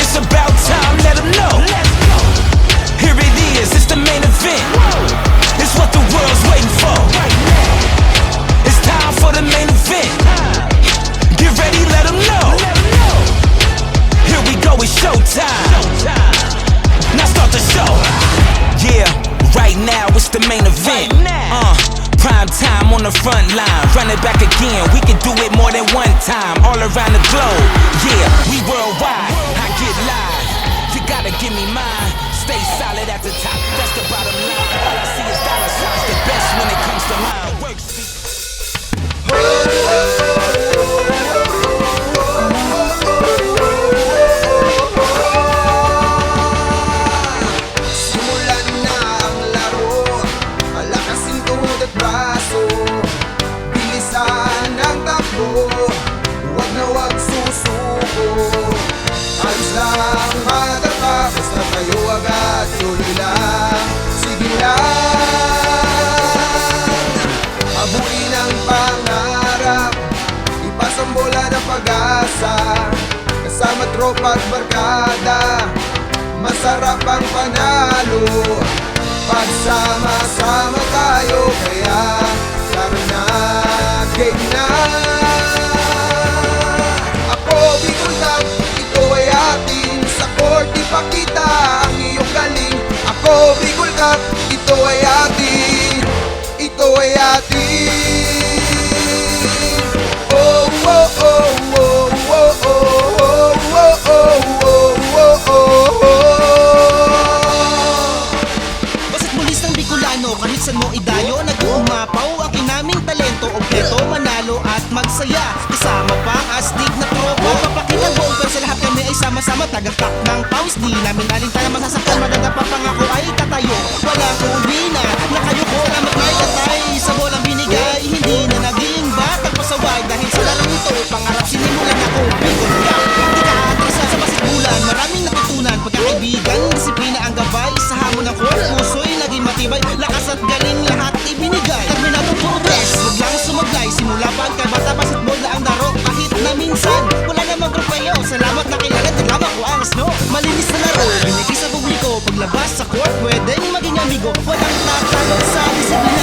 It's about time, let them know. Here it is, it's the main event. It's what the world's waiting for. It's time for the main event. Get ready, let them know. Here we go, it's showtime. Now start the show. Yeah, right now it's the main event. Prime time on the front line. Run it back again, we can do it more than one time. All around the globe, yeah, we worldwide. I get live, you gotta give me mine. Stay solid at the top, that's the bottom line. All I see is dollar signs, the best when it comes to mine. Work Simulan na ang laro, palakasin tuhod at braso, bilisan ang takbo, huwag na huwag susuko. Alis lang matatapos na tayo agad, tuloy lang, sige lang. Habulin ang pangarap, ipasang bola ng pag-asa, kasama tropa at barkada, masarap ang panalo. Pagsama-sama tayo, kaya tara na, game na. Ako Bicol Cup, ito ay atin. Sa court ipakita ang iyong galing. Ako Bicol Cup, ito ay atin. Ito ay atin. Oh, oh, oh, oh, oh, oh, oh, oh, oh, oh, oh, oh. Basta't mulis ng Bicolano, kahit saan mo idayo, nag-uumapaw ang kinaming talento, kompleto, manalo at magsaya. Kasama pa ang astig na tropa, papakita buong pero sa lahat kami ay sama-sama. Tagaktak ng paus, di namin alintana masasaktan. Maganda pa pangako ay tatayo, walang uuwi na kayo ko na magkay-katay. Sa bolang binigay, hindi na naging batang pasaway. Dahil sa larong ito, pangarap sinimulan ako Bicol Cup. Di ka atrasa sa basketbulan, maraming natutunan. Pagkakaibigan, disiplina ang gabay. Sa hamon ng court, puso'y naging matibay. Lakas at galing lahat ibinigay. Terminado progress, huwag lang sumaglay. Simula pa ang kabata, basketball na ang laro. Kahit na minsan, wala namang grupayo. Salamat na kilala, dilama ko ang snow. Malinis na laro, binigay sa publiko. Paglabas sa court, pwedeng maging amigo. Walang tatalo sa disiplina.